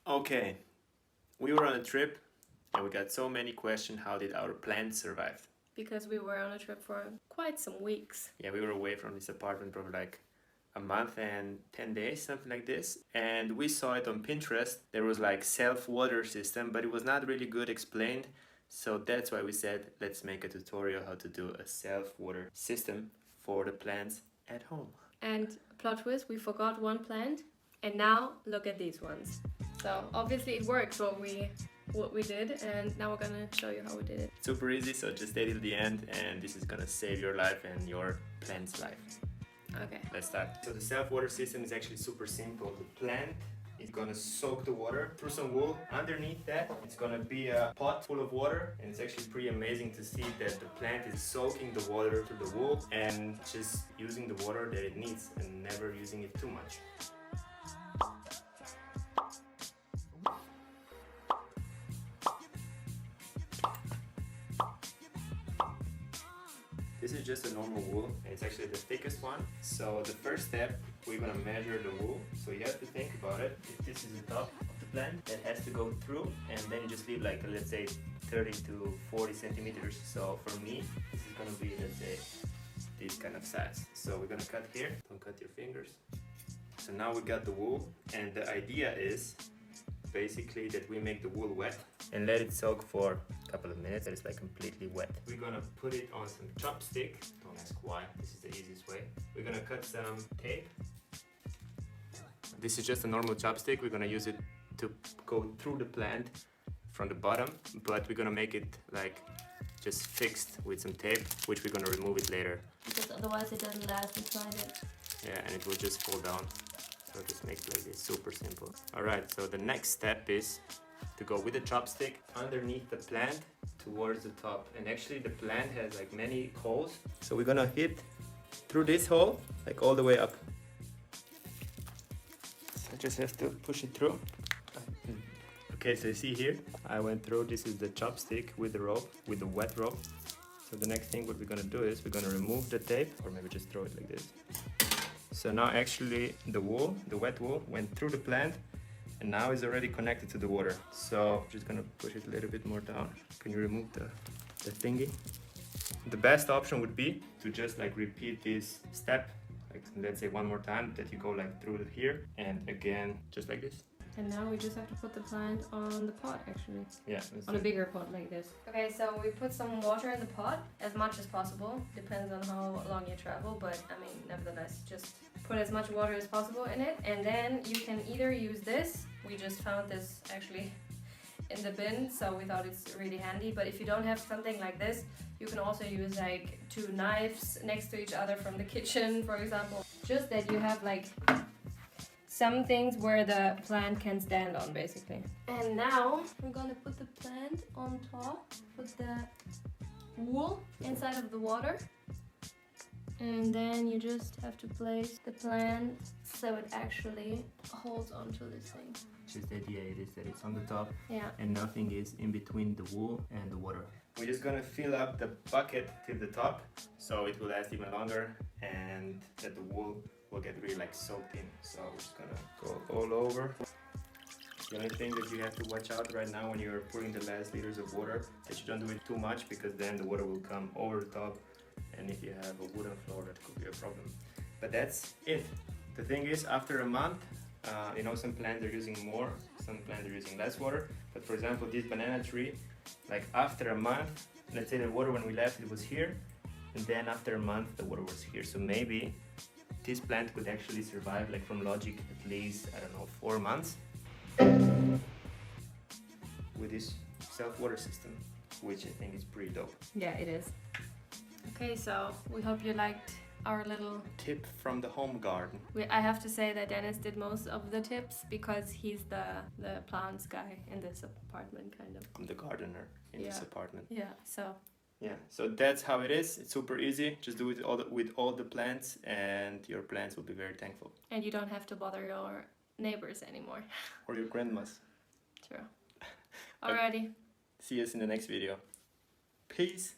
Okay, we were on a trip and we got so many questions. How did our plants survive? Because we were on a trip for quite some weeks. Yeah, we were away from this apartment for like a month and 10 days, something like this. And we saw it on Pinterest. There was like self-water system, but it was not really good explained. So that's why we said, let's make a tutorial how to do a self-water system for the plants at home. And plot twist, we forgot one plant, and now look at these ones. So obviously it works what we did, and now we're gonna show you how we did it. Super easy, so just stay till the end, and this is gonna save your life and your plant's life. Okay. Let's start. So the self-water system is actually super simple. The plant is gonna soak the water through some wool. Underneath that, it's gonna be a pot full of water, and it's actually pretty amazing to see that the plant is soaking the water through the wool and just using the water that it needs and never using it too much. This is just a normal wool, and it's actually the thickest one. So the first step, we're gonna measure the wool. So you have to think about it. If this is the top of the plant, that has to go through, and then you just leave like, let's say, 30 to 40 centimeters. So for me, this is gonna be, let's say, this kind of size. So we're gonna cut here. Don't cut your fingers. So now we got the wool, and the idea is basically that we make the wool wet and let it soak for a couple of minutes. That is like completely wet. We're gonna put it on some chopstick. Don't ask why, this is the easiest way. We're gonna cut some tape. This is just a normal chopstick. We're gonna use it to go through the plant from the bottom, but we're gonna make it like just fixed with some tape, which we're gonna remove it later. Because otherwise it doesn't last inside it. Yeah, and it will just fall down. So just make it like this, super simple. Alright, so the next step is to go with the chopstick underneath the plant towards the top. And actually the plant has like many holes. So we're gonna hit through this hole, like all the way up. So I just have to push it through. Okay, so you see here, I went through. This is the chopstick with the rope, with the wet rope. So the next thing what we're gonna do is we're gonna remove the tape, or maybe just throw it like this. So now actually the wool, the wet wool, went through the plant and now is already connected to the water. So I'm just gonna push it a little bit more down. Can you remove the thingy? The best option would be to just like repeat this step, like let's say one more time, that you go like through here and again, just like this. And now we just have to put the plant on the pot, actually. Yeah. On a bigger pot like this. Okay, so we put some water in the pot, as much as possible. Depends on how long you travel, but I mean, nevertheless, just put as much water as possible in it. And then you can either use this. We just found this actually in the bin, so we thought it's really handy. But if you don't have something like this, you can also use like 2 knives next to each other from the kitchen, for example. Just that you have like some things where the plant can stand on, basically. And now we're gonna put the plant on top, put the wool inside of the water, and then you just have to place the plant so it actually holds onto this thing. Just the idea is that it's on the top, yeah, and nothing is in between the wool and the water. We're just gonna fill up the bucket till the top so it will last even longer and that the wool will get really like soaked in. So we're just gonna go all over. The only thing that you have to watch out right now when you're putting the last liters of water, that you don't do it too much, because then the water will come over the top, and if you have a wooden floor, that could be a problem. But that's it. The thing is, after a month, you know, some plants are using more, some plants are using less water. But for example, this banana tree, like after a month, let's say the water when we left, it was here, and then after a month, the water was here. So maybe this plant could actually survive, like from logic, at least, I don't know, 4 months with this self-water system, which I think is pretty dope. Yeah, it is. Okay, so we hope you liked our little tip from the home garden. I have to say that Dennis did most of the tips because he's the plants guy in this apartment, kind of. I'm the gardener in this apartment. Yeah, so. Yeah, so that's how it is. It's super easy. Just do it with all the plants, and your plants will be very thankful. And you don't have to bother your neighbors anymore. Or your grandmas. True. Alrighty. See us in the next video. Peace.